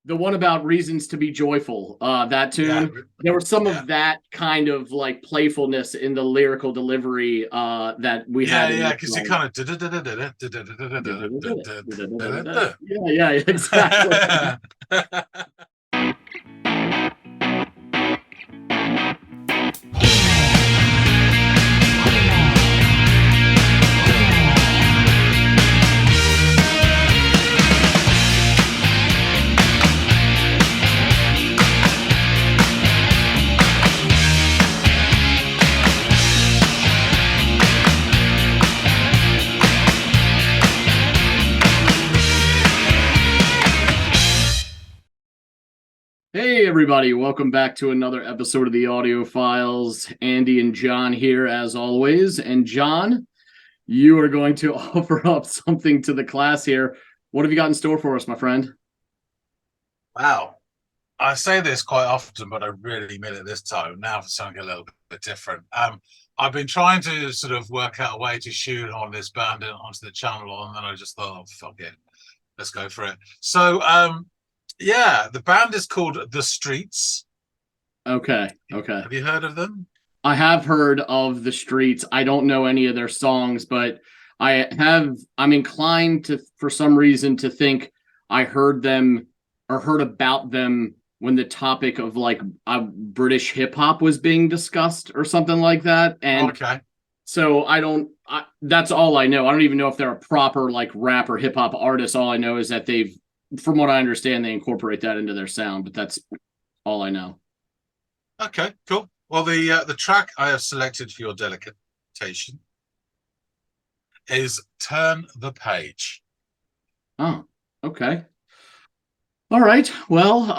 The one about reasons to be joyful, that Yeah, tune. There was some yeah, of that kind of like playfulness in the lyrical delivery that we yeah, had in yeah. this Because it song. kind of. Yeah, yeah, exactly. Hey, everybody, welcome back to another episode of the Audiophiles. Andy and John here, as always. And John, you are going to offer up something to the class here. What have you got in store for us, my friend? Wow. I say this quite often, but I really mean it this time. Now for something a little bit different. I've been trying to sort of work out a way to shoot on this band onto the channel, and then I just thought, oh, fuck it, let's go for it. So, yeah, the band is called The Streets. Okay, okay. Have you heard of them? I have heard of the Streets. I don't know any of their songs, but I'm inclined to, for some reason, to think I heard them or heard about them when the topic of like British hip hop was being discussed or something like that. And Okay. so that's all I know. I don't even know if they're a proper like rap or hip hop artist. All I know is that from what I understand, they incorporate that into their sound, but that's all I know. Okay, cool. Well, the track I have selected for your delectation is "Turn the Page." Oh, okay. All right. Well,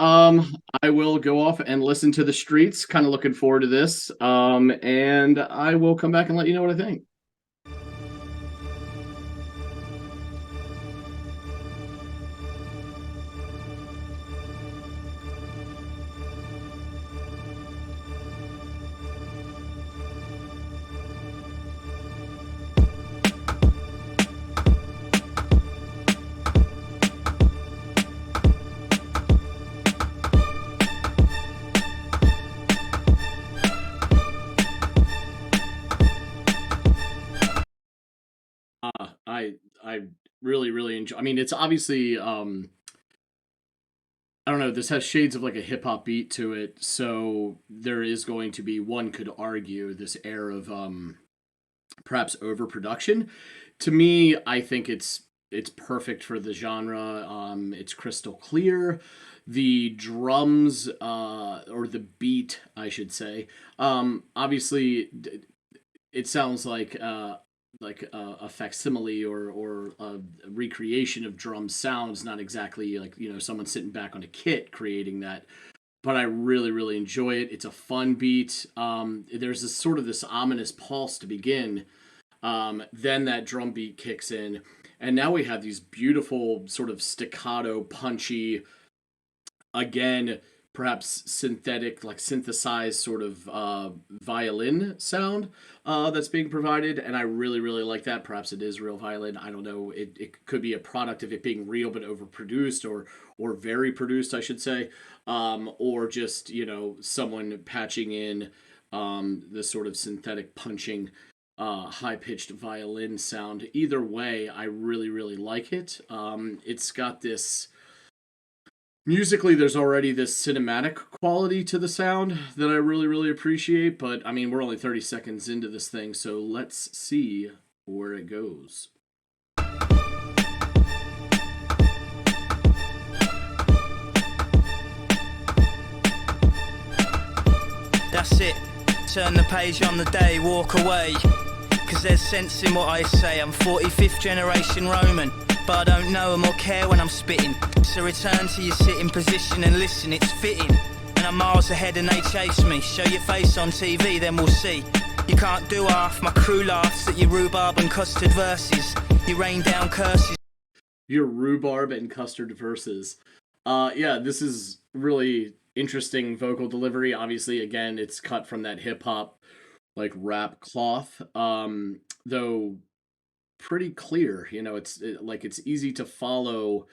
I will go off and listen to the Streets. Kind of looking forward to this. And I will come back and let you know what I think. I really really enjoy. I mean, it's obviously I don't know. This has shades of like a hip hop beat to it, so there is going to be, one could argue, this air of perhaps overproduction. To me, I think it's perfect for the genre. It's crystal clear. The drums, or the beat, I should say. Obviously, it sounds like a facsimile or a recreation of drum sounds. Not exactly like someone sitting back on a kit creating that, but I really, really enjoy it. It's a fun beat. There's this sort of this ominous pulse to begin. Then that drum beat kicks in, and now we have these beautiful sort of staccato, punchy, again, perhaps synthetic, like synthesized sort of violin sound that's being provided. And I really, really like that. Perhaps it is real violin. I don't know. It could be a product of it being real but overproduced, or very produced, I should say, or just someone patching in the sort of synthetic punching high pitched violin sound. Either way, I really, really like it. It's got this musically, there's already this cinematic quality to the sound that I really, really appreciate. But I mean, we're only 30 seconds into this thing, so let's see where it goes. That's it. Turn the page on the day, walk away. Cause there's sense in what I say. I'm 45th generation Roman, but I don't know them or care when I'm spitting. So return to your sitting position and listen, it's fitting. And I'm miles ahead and they chase me. Show your face on TV, then we'll see. You can't do half, my crew laughs at your rhubarb and custard verses. You rain down curses. Your rhubarb and custard verses. Yeah, this is really interesting vocal delivery. Obviously, again, it's cut from that hip hop like rap cloth. Though pretty clear. It's like it's easy to follow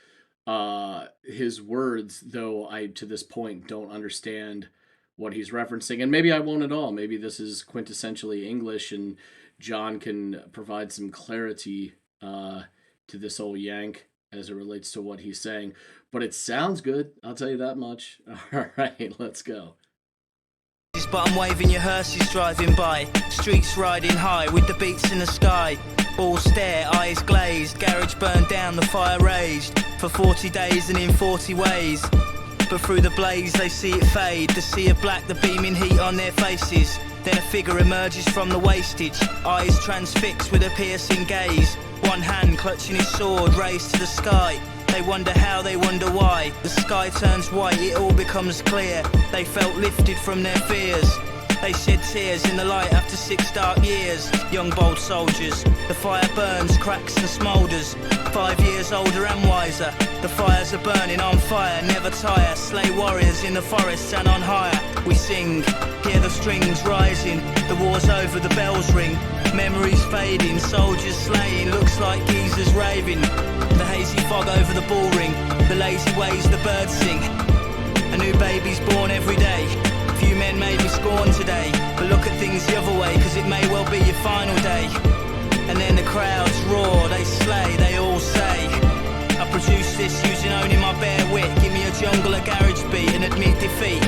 his words, though I to this point don't understand what he's referencing, and maybe I won't at all. Maybe this is quintessentially English, and John can provide some clarity to this old Yank as it relates to what he's saying. But it sounds good, I'll tell you that much. All right, let's go. But I'm waving your hearses driving by, streets riding high with the beats in the sky. All stare, eyes glazed, garage burned down, the fire raged for 40 days and in 40 ways. But through the blaze they see it fade, the sea of black, the beaming heat on their faces. Then a figure emerges from the wastage, eyes transfixed with a piercing gaze. One hand clutching his sword raised to the sky. They wonder how, they wonder why. The sky turns white, it all becomes clear. They felt lifted from their fears. They shed tears in the light after 6 dark years. Young bold soldiers, the fire burns, cracks and smoulders. 5 years older and wiser, the fires are burning on fire, never tire. Slay warriors in the forests and on higher. We sing, hear the strings rising. The war's over, the bells ring. Memories fading, soldiers slaying, looks like geezers raving. The hazy fog over the ball ring, the lazy ways the birds sing. A new baby's born every day. Few men may be scorned today, but look at things the other way, cause it may well be your final day. And then the crowds roar, they slay, they all say, I produce this using only my bare wit. Give me a jungle, a garage beat and admit defeat.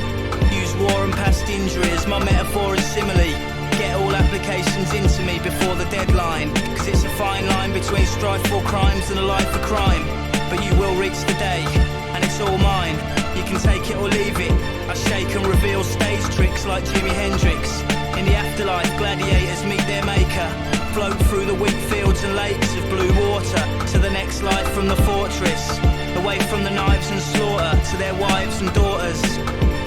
Use war and past injuries, my metaphor is simile. Get all applications into me before the deadline, cause it's a fine line between strifeful crimes and a life of crime. But you will reach the day, and it's all mine. You can take it or leave it. I shake and reveal stage tricks like Jimi Hendrix. In the afterlife, gladiators meet their maker. Float through the wheat fields and lakes of blue water to the next life from the fortress. Away from the knives and slaughter to their wives and daughters.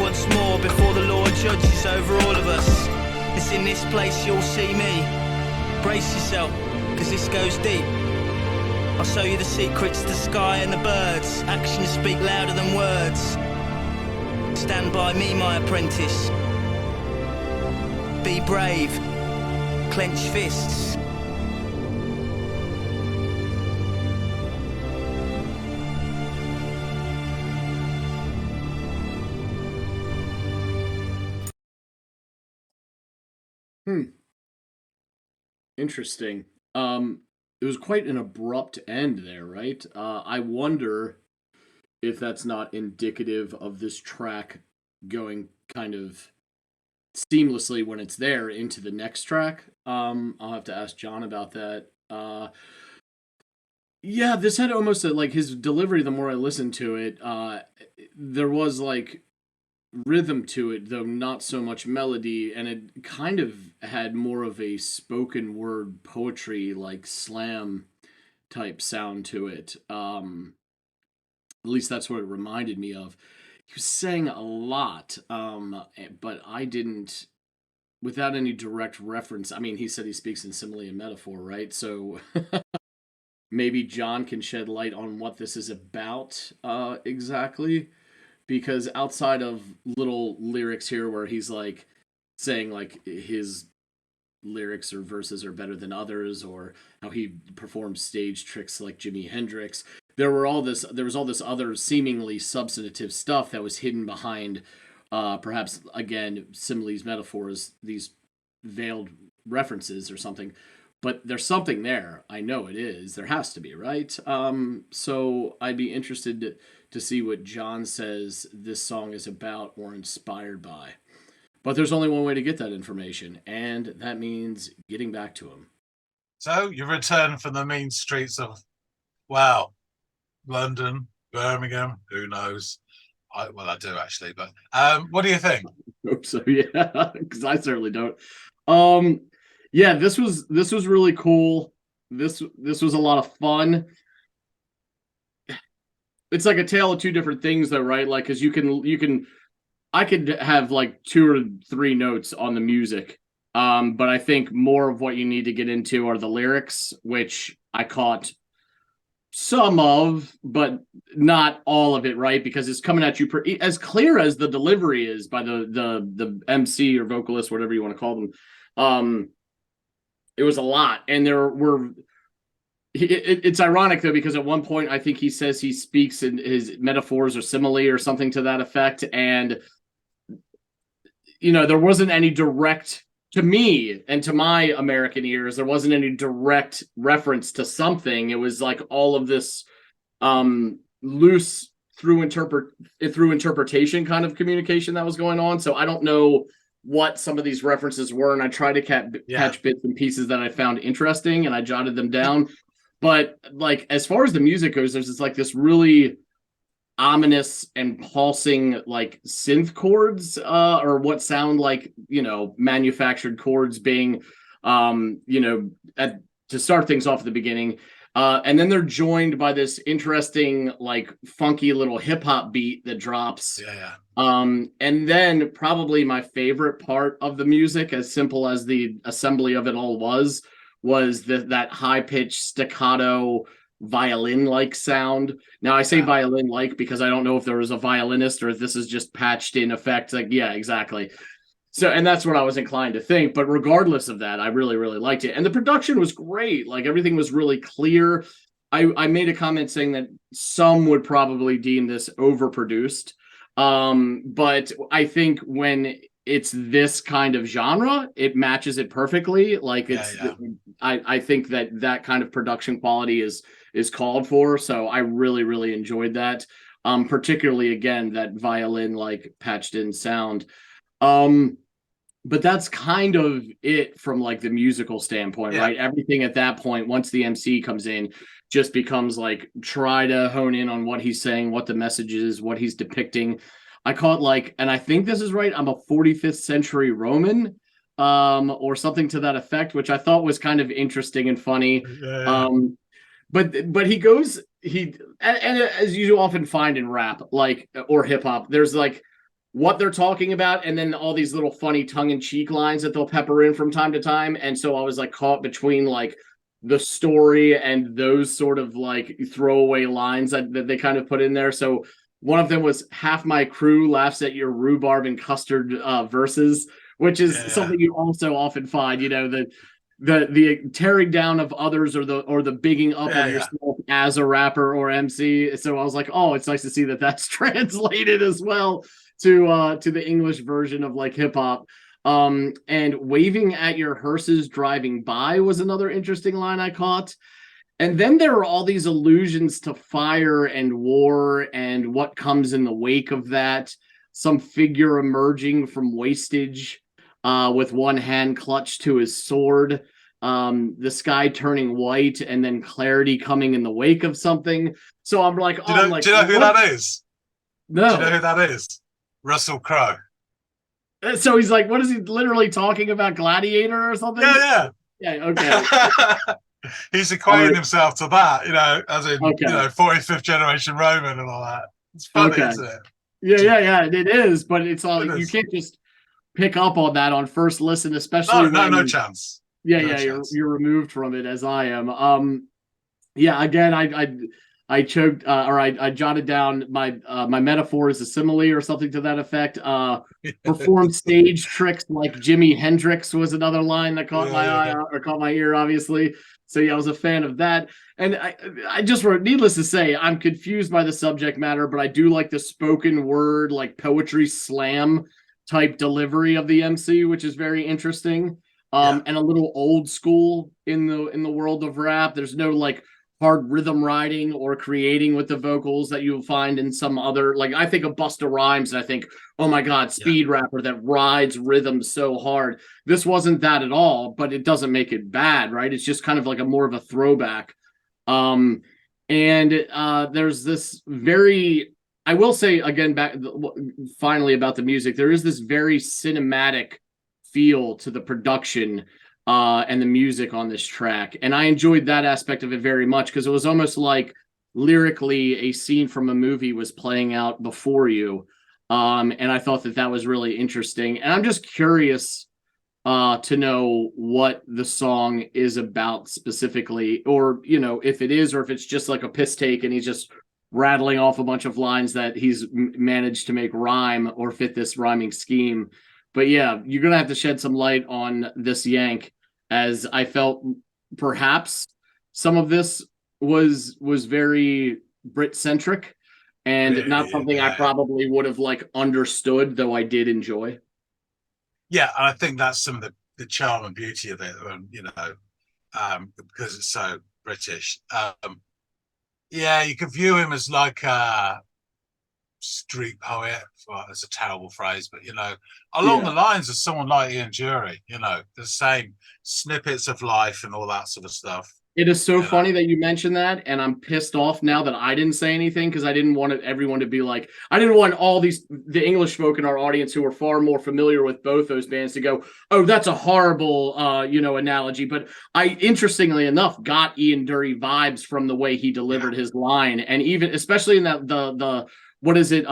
Once more before the Lord judges over all of us. It's in this place you'll see me. Brace yourself, cause this goes deep. I'll show you the secrets, the sky and the birds. Actions speak louder than words. Stand by me, my apprentice. Be brave. Clench fists. Interesting. It was quite an abrupt end there, right? I wonder if that's not indicative of this track going kind of seamlessly when it's there into the next track. I'll have to ask John about that. Yeah, this had almost like his delivery. The more I listened to it, there was like rhythm to it, though not so much melody, and it kind of had more of a spoken word poetry, like slam type sound to it. At least that's what it reminded me of. He was saying a lot, but I didn't, without any direct reference. I mean, he said he speaks in simile and metaphor, right? So maybe John can shed light on what this is about exactly. Because outside of little lyrics here where he's like saying like his lyrics or verses are better than others, or how he performs stage tricks like Jimi Hendrix, there was all this other seemingly substantive stuff that was hidden behind perhaps again similes, metaphors, these veiled references or something. But there's something there. I know it is. There has to be, right? So I'd be interested to see what John says this song is about or inspired by. But there's only one way to get that information, and that means getting back to him. So you return from the mean streets of, wow, London, Birmingham, who knows? I do actually, but what do you think? I hope so, yeah, because I certainly don't. Yeah, this was really cool. This was a lot of fun. It's like a tale of two different things, though, right? Like, because I could have like 2 or 3 notes on the music, but I think more of what you need to get into are the lyrics, which I caught some of, but not all of it, right? Because it's coming at you as clear as the delivery is by the MC or vocalist, whatever you want to call them. It was a lot, and there were It's ironic though, because at one point I think he says he speaks in his metaphors or simile or something to that effect, and there wasn't any direct, to me and to my American ears, there wasn't any direct reference to something. It was like all of this loose through interpretation kind of communication that was going on. So I don't know what some of these references were, and I tried to catch bits and pieces that I found interesting, and I jotted them down. But like as far as the music goes, there's this really ominous and pulsing like synth chords, or what sound like manufactured chords being to start things off at the beginning, and then they're joined by this interesting like funky little hip-hop beat that drops. And then probably my favorite part of the music, as simple as the assembly of it all was that high-pitched staccato violin-like sound. Now I say violin-like because I don't know if there was a violinist or if this is just patched in effect. Like, yeah, exactly. So, and that's what I was inclined to think. But regardless of that, I really, really liked it. And the production was great. Like everything was really clear. I made a comment saying that some would probably deem this overproduced. But I think when it's this kind of genre, it matches it perfectly. Like I think that kind of production quality is called for. So I really, really enjoyed that. Particularly again, that violin like patched in sound. But that's kind of it from like the musical standpoint, right? Everything at that point, once the MC comes in, just becomes like try to hone in on what he's saying, what the message is, what he's depicting. I call it like, and I think this is right, I'm a 45th century Roman, or something to that effect, which I thought was kind of interesting and funny. But he and as you often find in rap, like, or hip hop, there's like what they're talking about, and then all these little funny tongue-in-cheek lines that they'll pepper in from time to time. And so I was like caught between like the story and those sort of like throwaway lines that they kind of put in there. So one of them was half my crew laughs at your rhubarb and custard verses, which is something you also often find, the tearing down of others or the bigging up of yourself as a rapper or MC. So I was like, oh, it's nice to see that that's translated as well to the English version of like hip hop. And waving at your hearses driving by was another interesting line I caught. And then there are all these allusions to fire and war and what comes in the wake of that. Some figure emerging from wastage, with one hand clutched to his sword. The sky turning white and then clarity coming in the wake of something. So I'm like, do you know who that is? No. Do you know who that is? Russell Crowe. So he's like, what is he literally talking about? Gladiator or something? Yeah. Okay. He's equating himself to that, as in, 45th generation Roman and all that. It's funny, isn't it? Yeah, it is, but it's all, you can't just pick up on that on first listen, especially no chance. You're removed from it as I am. Again, I choked, or I jotted down my metaphor is a simile or something to that effect. Performed stage tricks like Jimi Hendrix was another line that caught my eye or caught my ear, obviously. So I was a fan of that. And I just wrote, needless to say, I'm confused by the subject matter, but I do like the spoken word, like poetry slam type delivery of the MC, which is very interesting. And a little old school in the world of rap. There's no like hard rhythm writing or creating with the vocals that you'll find in some other, like I think of Busta Rhymes and I think, oh my God, speed rapper that rides rhythm so hard. This wasn't that at all, but it doesn't make it bad, right? It's just kind of like more of a throwback. And there's this very, I will say again, finally about the music, there is this very cinematic feel to the production and the music on this track. And I enjoyed that aspect of it very much because it was almost like lyrically a scene from a movie was playing out before you. And I thought that was really interesting. And I'm just curious to know what the song is about specifically, or, if it is, or if it's just like a piss take and he's just rattling off a bunch of lines that he's managed to make rhyme or fit this rhyming scheme. But yeah, you're going to have to shed some light on this yank, as I felt perhaps some of this was very Brit centric, and not Really, something I yeah. probably would have like understood, though I did enjoy. Yeah, and I think that's some of the charm and beauty of it, because it's so British. Yeah, you could view him as like a street poet. Well, it's a terrible phrase, but along the Yeah. lines of someone like Ian Dury. The same snippets of life and all that sort of stuff. It is so You know, funny that you mentioned that, and I'm pissed off now that I didn't say anything because I didn't want everyone to be like, I didn't want the English folk in our audience who are far more familiar with both those bands to go, oh, that's a horrible, analogy. But I, interestingly enough, got Ian Dury vibes from the way he yeah, delivered his line, and even especially in that the what is it,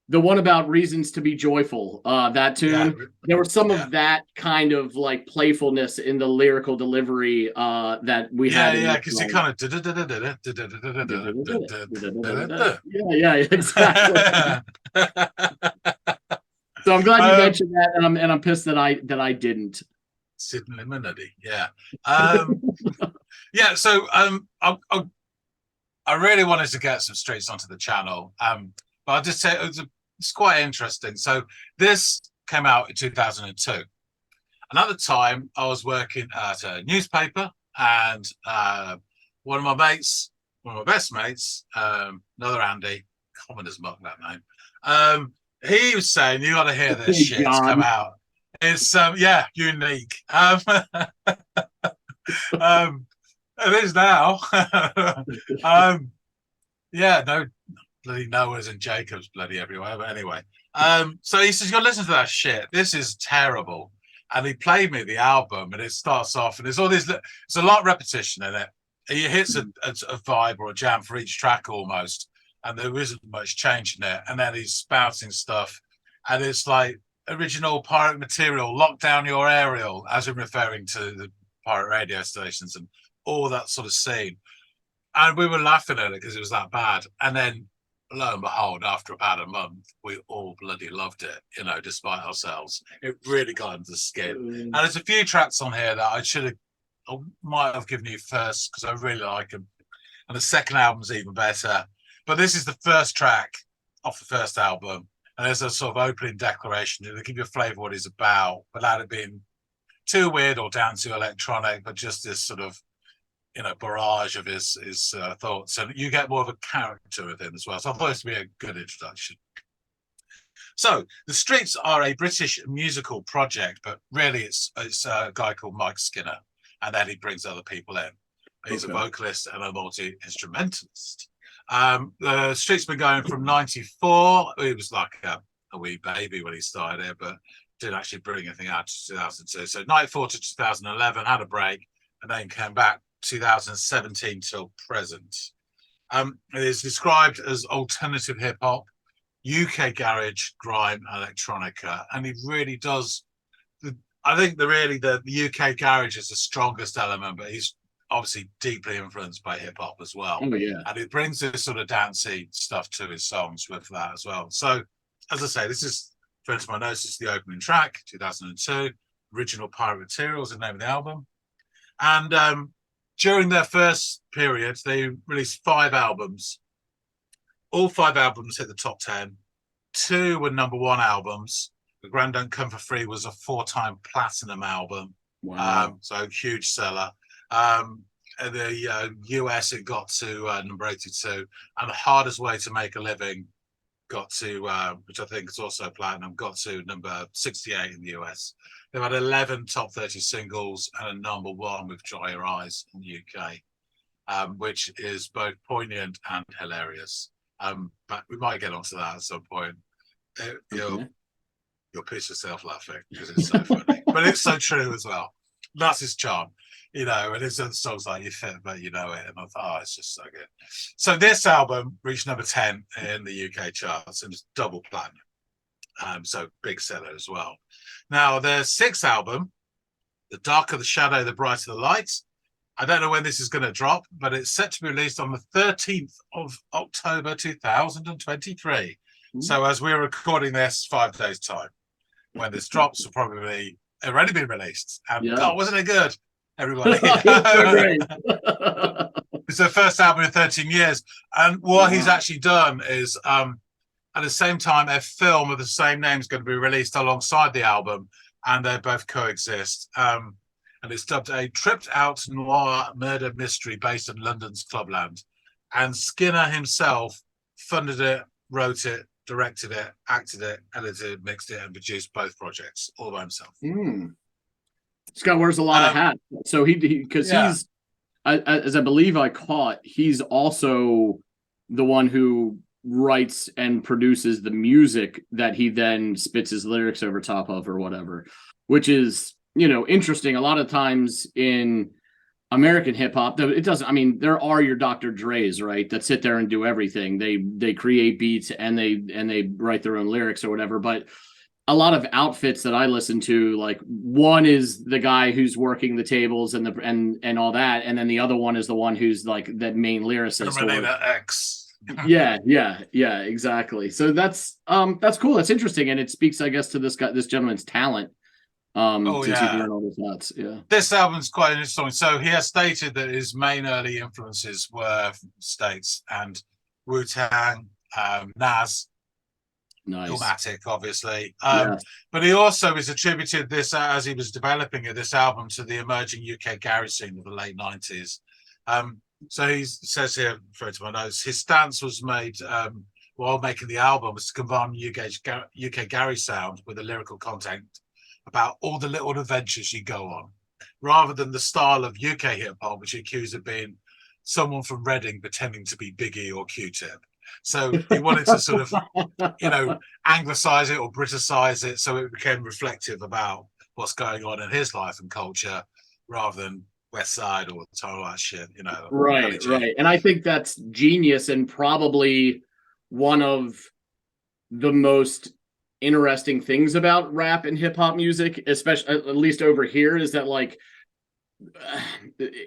the one about reasons to be joyful, that yeah, tune. There was some yeah. of that kind of like playfulness in the lyrical delivery that we had Yeah, in yeah, this because he song. kind of Yeah, exactly. So I'm glad you mentioned that, and I'm pissed that I didn't. Sidney Limonady, yeah. Yeah, so I really wanted to get some streets onto the channel, but I'll just say it's quite interesting. So this came out in 2002, and at the time I was working at a newspaper, and one of my best mates, another Andy, common as muck that name, he was saying, you got to hear this Thank shit. It's come God. out. It's unique. It is now. Yeah, no bloody Noah's and Jacob's bloody everywhere. But anyway, so he says, you gotta listen to that shit. This is terrible. And he played me the album, and it starts off, and there's all these. There's a lot of repetition in it. He hits a vibe or a jam for each track almost, and there isn't much change in it. And then he's spouting stuff, and it's like original pirate material. Lock down your aerial, as in referring to the pirate radio stations and all that sort of scene. And we were laughing at it because it was that bad. And then lo and behold, after about a month, we all bloody loved it, despite ourselves. It really got under the skin. And there's a few tracks on here that I might have given you first because I really like them. And the second album's even better. But this is the first track off the first album. And there's a sort of opening declaration. It'll give you a flavour of what it's about without it being too weird or down to electronic, but just this sort of barrage of his thoughts, and you get more of a character with him as well. So I thought this would be a good introduction. So the Streets are a British musical project, but really it's a guy called Mike Skinner, and then he brings other people in. He's a vocalist and a multi-instrumentalist. The Streets been going from '94. He was like a wee baby when he started it, but didn't actually bring anything out to 2002. So '94 to 2011, had a break, and then came back 2017 till present. It is described as alternative hip hop, UK garage, grime, electronica, and it really does. I think the UK garage is the strongest element, but he's obviously deeply influenced by hip hop as well. Oh yeah, and it brings this sort of dancey stuff to his songs with that as well. So, as I say, this is, for instance, my notes, is the opening track, 2002. Original Pirate Materials is the name of the album, and during their first period, they released 5 albums. All 5 albums hit the top 10. 2 were #1 albums. The Grand Don't Come for Free was a 4-time platinum album. wow. So huge seller. In the US, it got to number 82. And The Hardest Way to Make a Living got to, which I think is also platinum, got to number 68 in the US. They've had 11 top 30 singles and a #1 with Dry Your Eyes in the UK, which is both poignant and hilarious. But we might get onto that at some point. You'll piss yourself laughing because it's so funny, but it's so true as well. That's his charm, and it's other songs like You Fit, But You Know It. And I thought, it's just so good. So this album reached number 10 in the UK charts and it's double platinum. So big seller as well. Now, their 6th album, The Darker the Shadow, The Brighter the Light. I don't know when this is going to drop, but it's set to be released on the 13th of October 2023. So as we're recording this, 5 days' time. When this drops, will probably already been released. And God, wasn't it good? everybody. It's so great. It's their first album in 13 years. And what he's actually done is, at the same time, a film of the same name is going to be released alongside the album, and they both coexist. And it's dubbed a tripped out noir murder mystery based in London's Clubland. And Skinner himself funded it, wrote it, directed it, acted it, edited, mixed it, and produced both projects all by himself. This guy wears a lot of hats. So because he's, as I believe I caught, he's also the one who writes and produces the music that he then spits his lyrics over top of or whatever, which is, interesting. A lot of times in American hip hop, it doesn't, I mean, there are your Dr. Dre's, right, that sit there and do everything. They create beats and they write their own lyrics or whatever. But a lot of outfits that I listen to, like, one is the guy who's working the tables and and all that, and then the other one is the one who's like the main lyricist. Terminator X. yeah, exactly. So that's cool. That's interesting, and it speaks, I guess, to this gentleman's talent. Since he's doing all those nuts. Yeah. This album's quite interesting. So he has stated that his main early influences were from States and Wu-Tang, Nas, Nice. Illmatic, obviously. But he also has attributed this, as he was developing it, this album, to the emerging UK garage scene of the late 90s. So he says here, referring to my notes, his stance was made while making the album was to combine UK garage sound with the lyrical content about all the little adventures you go on, rather than the style of UK hip hop, which he accused of being someone from Reading pretending to be Biggie or Q-Tip. So he wanted to sort of, anglicize it or Briticize it so it became reflective about what's going on in his life and culture, rather than West Side or all that shit, Right. And I think that's genius, and probably one of the most interesting things about rap and hip hop music, especially at least over here, is that, like,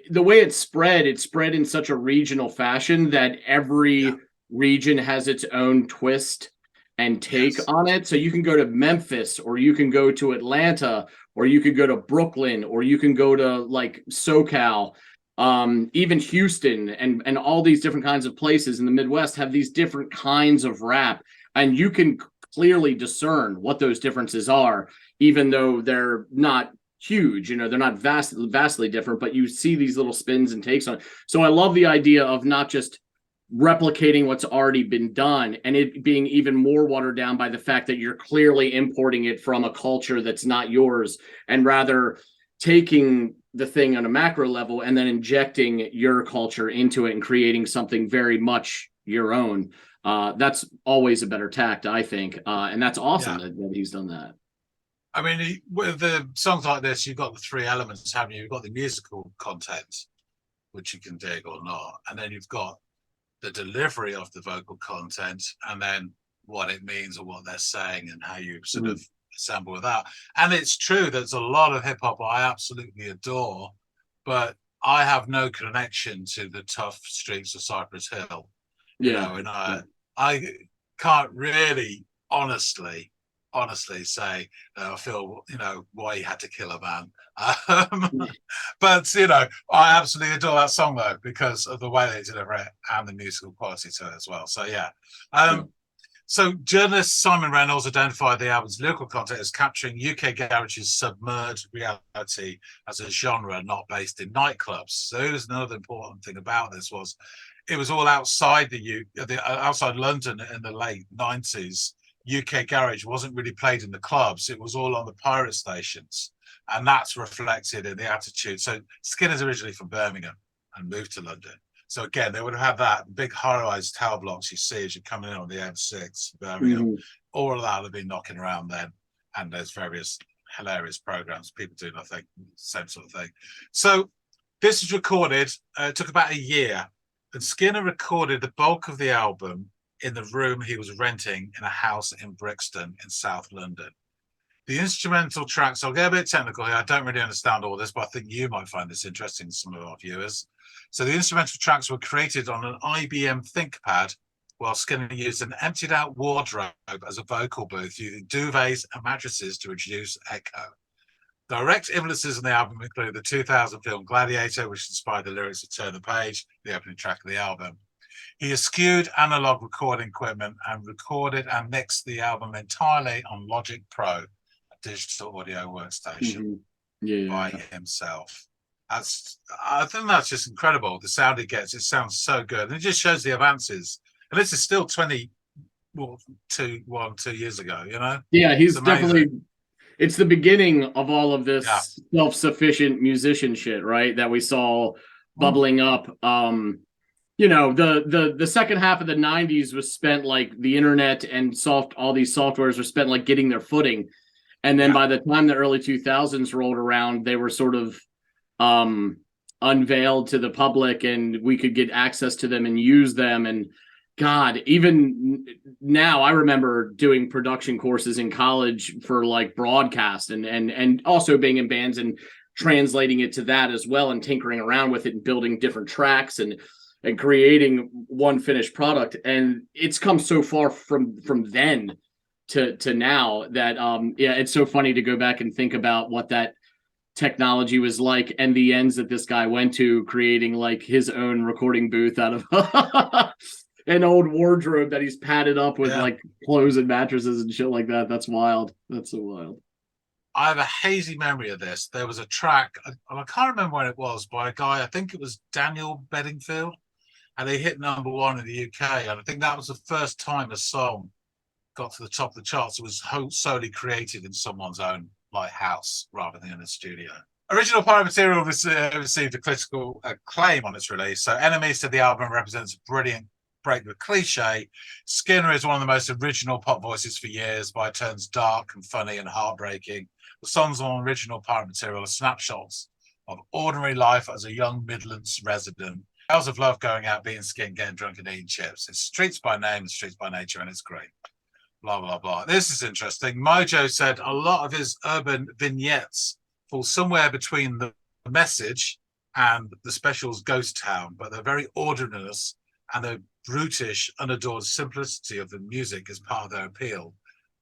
the way it's spread in such a regional fashion that every region has its own twist and take on it. So you can go to Memphis, or you can go to Atlanta, or you could go to Brooklyn, or you can go to, like, SoCal, even Houston, and all these different kinds of places in the Midwest have these different kinds of rap, and you can clearly discern what those differences are, even though they're not huge, they're not vastly different, but you see these little spins and takes on it. So I love the idea of not just replicating what's already been done and it being even more watered down by the fact that you're clearly importing it from a culture that's not yours, and rather taking the thing on a macro level and then injecting your culture into it and creating something very much your own. That's always a better tact, I think. And that's awesome that he's done that. I mean, with the songs like this, you've got the three elements, haven't you? You've got the musical content, which you can dig or not. And then you've got the delivery of the vocal content, and then what it means or what they're saying and how you sort of assemble with that. And it's true, there's a lot of hip hop I absolutely adore, but I have no connection to the tough streets of Cypress Hill. And I can't really honestly say I feel why he had to kill a man. But I absolutely adore that song though, because of the way they deliver it and the musical quality to it as well. So So journalist Simon Reynolds identified the album's lyrical content as capturing UK garage's submerged reality as a genre not based in nightclubs. So here's another important thing about this was it was all outside outside London in the late 90s. UK garage wasn't really played in the clubs. It was all on the pirate stations. And that's reflected in the attitude. So Skinner's originally from Birmingham and moved to London. So again, they would have had that big high-rise tower blocks you see as you're coming in on the M6, Birmingham. All of that would have been knocking around then. And there's various hilarious programs, people do nothing, same sort of thing. So this was recorded, it took about a year. And Skinner recorded the bulk of the album in the room he was renting in a house in Brixton in South London. The instrumental tracks, I'll get a bit technical here, I don't really understand all this, but I think you might find this interesting to some of our viewers. So the instrumental tracks were created on an IBM ThinkPad, while Skinner used an emptied out wardrobe as a vocal booth, using duvets and mattresses to reduce echo. Direct influences on the album include the 2000 film Gladiator, which inspired the lyrics of Turn the Page, the opening track of the album. He eschewed analog recording equipment and recorded and mixed the album entirely on Logic Pro, a digital audio workstation, by himself. I think that's just incredible. The sound it gets, it sounds so good. And it just shows the advances. And this is still 2 years ago, you know? Yeah, he's definitely, it's the beginning of all of this self-sufficient musician shit, right? That we saw bubbling up. You know, the second half of the 90s was spent like the internet and all these softwares were spent like getting their footing. And then by the time the early 2000s rolled around, they were sort of unveiled to the public, and we could get access to them and use them. And God, even now, I remember doing production courses in college for like broadcast and also being in bands and translating it to that as well, and tinkering around with it and building different tracks and creating one finished product. And it's come so far from then to now that it's so funny to go back and think about what that technology was like and the ends that this guy went to, creating like his own recording booth out of an old wardrobe that he's padded up with like clothes and mattresses and shit like that. That's wild. That's so wild. I have a hazy memory of this. There was a track, and I can't remember when it was, by a guy, I think it was Daniel Bedingfield, and they hit #1 in the UK. And I think that was the first time a song got to the top of the charts. It was solely created in someone's own like house rather than in a studio. Original Pirate Material received a critical acclaim on its release. So Enemy said the album represents a brilliant break with cliche. Skinner is one of the most original pop voices for years, by turns dark and funny and heartbreaking. The songs on original Pirate Material are snapshots of ordinary life as a young Midlands resident. Tales of love, going out, being skinned, getting drunk and eating chips. It's streets by name and streets by nature, and it's great. Blah, blah, blah. This is interesting. Mojo said a lot of his urban vignettes fall somewhere between the message and the special's ghost town, but they're very ordinary, and the brutish, unadored simplicity of the music is part of their appeal,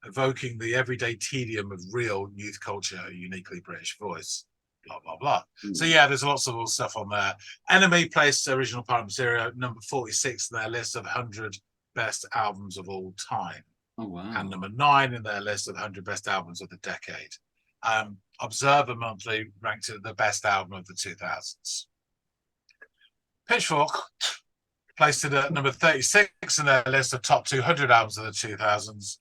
evoking the everyday tedium of real youth culture, a uniquely British voice. Blah, blah, blah. So yeah, there's lots of stuff on there. Enemy placed original Pirate Material #46 in their list of 100 best albums of all time. Oh, wow. And #9 in their list of 100 best albums of the decade. Observer Monthly ranked it the best album of the 2000s. Pitchfork placed it at #36 in their list of top 200 albums of the 2000s.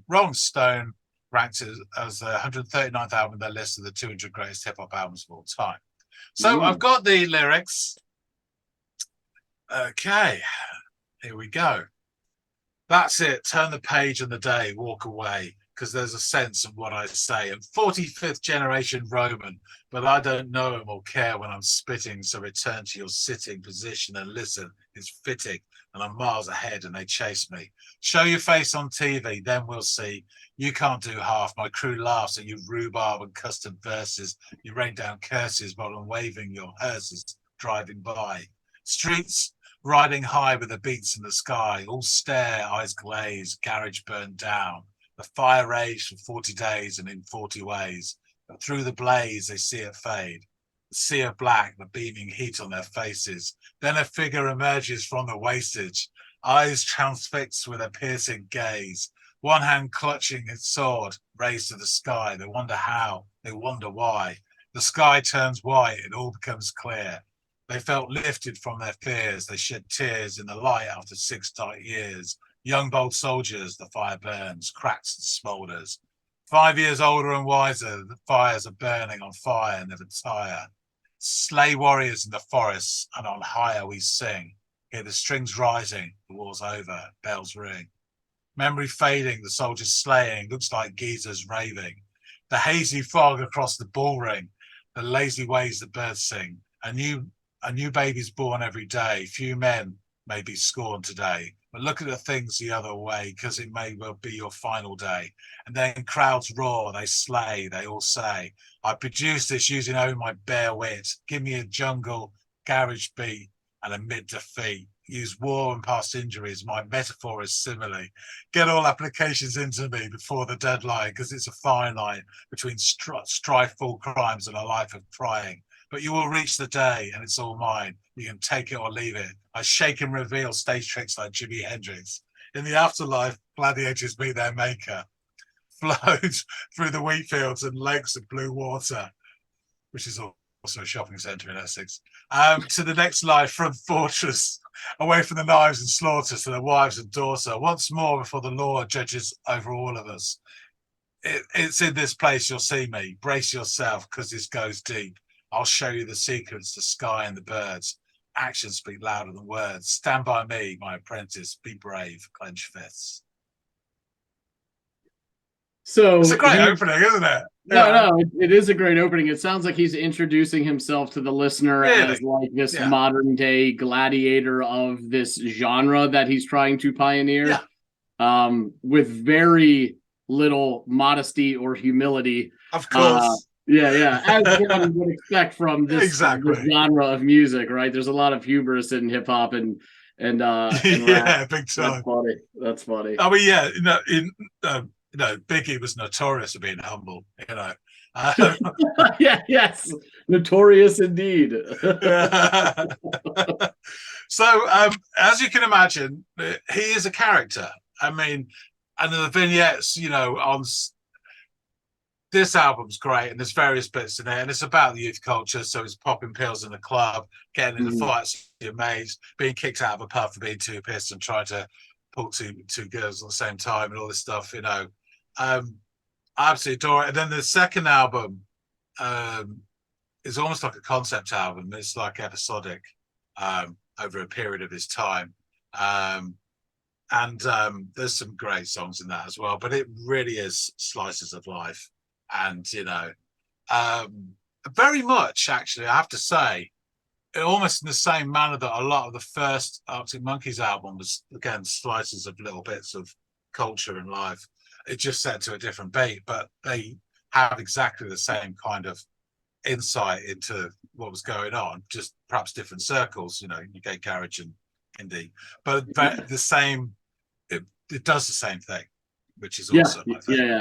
Rolling Stone ranked it as the 139th album in their list of the 200 greatest hip-hop albums of all time. So I've got the lyrics. Okay, here we go. That's it. Turn the page on the day, walk away, because there's a sense of what I say. I'm 45th generation Roman, but I don't know him or care when I'm spitting, so return to your sitting position and listen. It's fitting, and I'm miles ahead and they chase me. Show your face on TV, then we'll see. You can't do half. My crew laughs at you rhubarb and custom verses. You rain down curses while I'm waving your hearses driving by. Streets riding high with the beats in the sky, all stare, eyes glaze, garage burned down. The fire raged for 40 days and in 40 ways, but through the blaze they see it fade. The sea of black, the beaming heat on their faces. Then a figure emerges from the wastage, eyes transfixed with a piercing gaze. One hand clutching its sword, raised to the sky. They wonder how, they wonder why. The sky turns white, it all becomes clear. They felt lifted from their fears. They shed tears in the light after 6 dark years. Young, bold soldiers, the fire burns, cracks and smoulders. 5 years older and wiser, the fires are burning on fire, never tire. Slay warriors in the forests, and on higher we sing. Hear the strings rising, the war's over, bells ring. Memory fading, the soldiers slaying, looks like geezers raving. The hazy fog across the bullring, the lazy ways the birds sing. A new baby's born every day. Few men may be scorned today, but look at the things the other way, because it may well be your final day. And then crowds roar, they slay, they all say, I produced this using only my bare wit. Give me a jungle, garage beat, and admit defeat. use war and past injuries. My metaphor is simile. Get all applications into me before the deadline, because it's a fine line between strifeful crimes and a life of crying. But you will reach the day, and it's all mine. You can take it or leave it. I shake and reveal stage tricks like Jimi Hendrix. In the afterlife, gladiators meet their maker, flowed through the wheat fields and lakes of blue water, which is also a shopping centre in Essex, to the next life from fortress, away from the knives and slaughters to the wives and daughter, once more before the law judges over all of us. It's in this place you'll see me. Brace yourself, because this goes deep. I'll show you the secrets, the sky and the birds. Actions speak louder than words. Stand by me, my apprentice. Be brave. Clench fists. So it's a great opening, isn't it? No, it is a great opening. It sounds like he's introducing himself to the listener as like this modern day gladiator of this genre that he's trying to pioneer, with very little modesty or humility. Of course. As one would expect from this genre of music, right? There's a lot of hubris in hip hop and rap. Big time. That's funny. I mean, Biggie was notorious for being humble, yes, notorious indeed. So, as you can imagine, he is a character. I mean, and the vignettes, on this album's great, and there's various bits in it, and it's about the youth culture. So it's popping pills in the club, getting into fights with your mates, being kicked out of a pub for being too pissed, and trying to pull two girls at the same time, and all this stuff. I absolutely adore it. And then the second album is almost like a concept album. It's like episodic over a period of his time. And there's some great songs in that as well, but it really is slices of life. And, very much, actually, I have to say, almost in the same manner that a lot of the first Arctic Monkeys album was, again, slices of little bits of culture and life. It just set to a different beat, but they have exactly the same kind of insight into what was going on, just perhaps different circles, UK garage and indie, but the same, it does the same thing, which is awesome.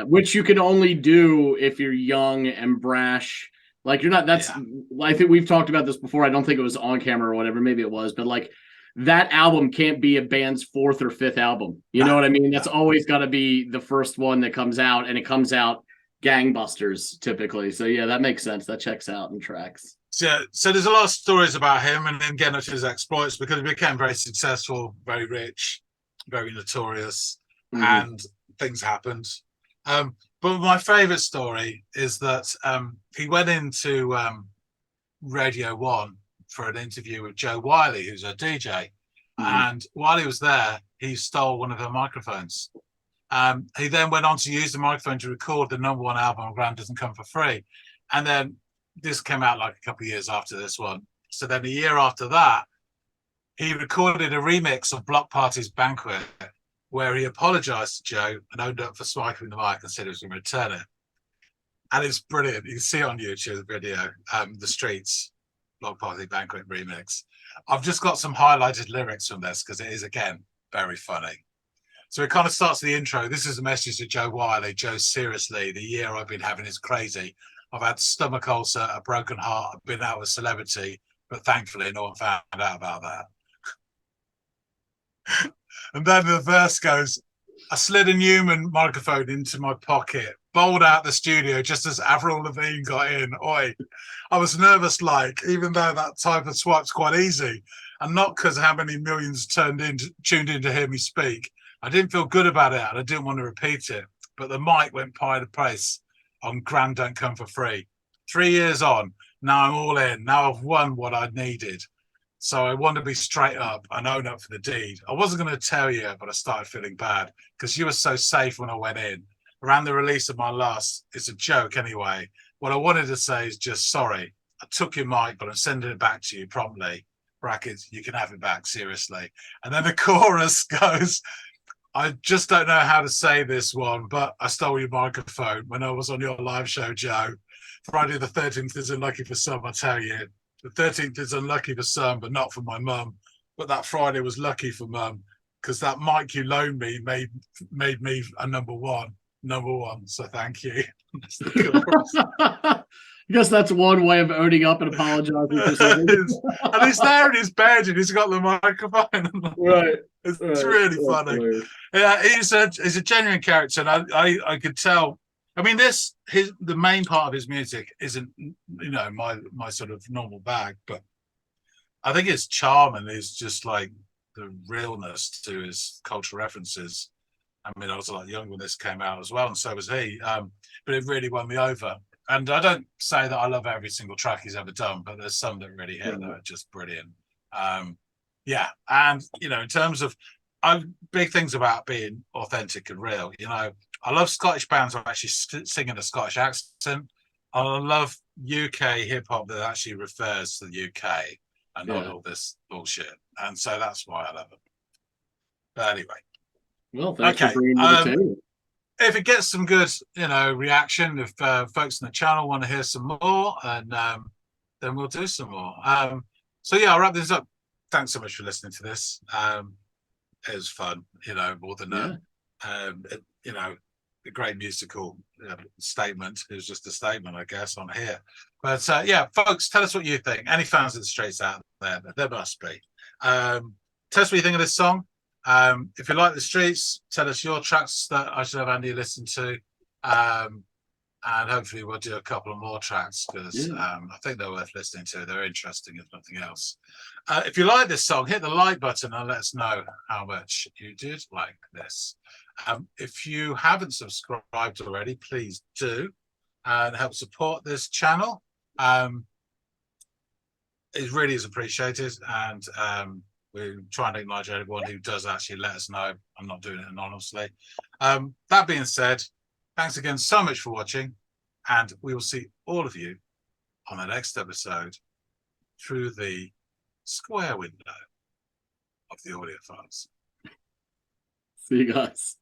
Which you can only do if you're young and brash. Like you're not, I think we've talked about this before. I don't think it was on camera or whatever, maybe it was, but like that album can't be a band's fourth or fifth album. You know what I mean? That's always got to be the first one that comes out, and it comes out gangbusters typically. So yeah, that makes sense. That checks out and tracks. So there's a lot of stories about him, and then getting into his exploits, because he became very successful, very rich, very notorious, and things happened. But my favorite story is that he went into Radio 1 for an interview with Joe Wiley, who's a DJ. And while he was there, he stole one of her microphones. He then went on to use the microphone to record the number one album, Grand Doesn't Come for Free. And then this came out like a couple of years after this one. So then a year after that, he recorded a remix of Block Party's Banquet, where he apologized to Joe and owned up for swiping the mic and said he was going to return it. And it's brilliant. You can see it on YouTube, the video, The Streets, Block Party Banquet remix. I've just got some highlighted lyrics from this because it is, again, very funny. So it kind of starts the intro. This is a message to Joe Wiley. Joe, seriously, the year I've been having is crazy. I've had stomach ulcer, a broken heart, I've been out with celebrity, but thankfully no one found out about that. And then the verse goes, I slid a Newman microphone into my pocket, bowled out the studio just as Avril Lavigne got in. Oi, I was nervous, even though that type of swipe's quite easy, and not because how many millions tuned in to hear me speak. I didn't feel good about it, and I didn't want to repeat it, but the mic went pie to place on Grand Don't Come for Free. 3 years on, now I'm all in. Now I've won what I needed. So I want to be straight up and own up for the deed. I wasn't going to tell you, but I started feeling bad because you were so safe when I went in. Around the release of my last, it's a joke anyway. What I wanted to say is just sorry. I took your mic, but I'm sending it back to you promptly. Brackets, you can have it back, seriously. And then the chorus goes, I just don't know how to say this one, but I stole your microphone when I was on your live show, Joe. Friday the 13th is unlucky for some, I tell you. The 13th is unlucky for some, but not for my mum. but that Friday was lucky for Mum because that mic you loaned me made me a number one. So thank you. That's the chorus. I guess that's one way of owning up and apologizing for something. And he's there in his bed and he's got the microphone. Right. It's Right. really That's funny. hilarious. Yeah, he's a genuine character, and I could tell. I mean, the main part of his music isn't, you know, my sort of normal bag, but I think his charm and his just like the realness to his cultural references. I mean, I was a lot young when this came out as well, and so was he. But it really won me over. And I don't say that I love every single track he's ever done, but there's some that really hit that are just brilliant. Yeah, and you know, in terms of big things about being authentic and real. You know, I love Scottish bands who actually sing in a Scottish accent. I love UK hip hop that actually refers to the UK and not all this bullshit. And so that's why I love it. But anyway. Well, thanks for bringing me to the table. If it gets some good, you know, reaction, if folks in the channel want to hear some more, and then we'll do some more. So yeah, I'll wrap this up. Thanks so much for listening to this. It was fun, you know, more than you know, a great musical statement. It was just a statement, I guess, on here. But yeah, folks, tell us what you think. Any fans of the Streets out there? There must be. Tell us what you think of this song. If you like the Streets, tell us your tracks that I should have Andy listen to. And hopefully we'll do a couple of more tracks because I think they're worth listening to. They're interesting, if nothing else. If you like this song, hit the like button and let us know how much you did like this. If you haven't subscribed already, please do and help support this channel. It really is appreciated, and we try and acknowledge everyone who does actually let us know. I'm not doing it anonymously. That being said, thanks again so much for watching, and we will see all of you on the next episode through the square window of the Audiophiles. See you guys.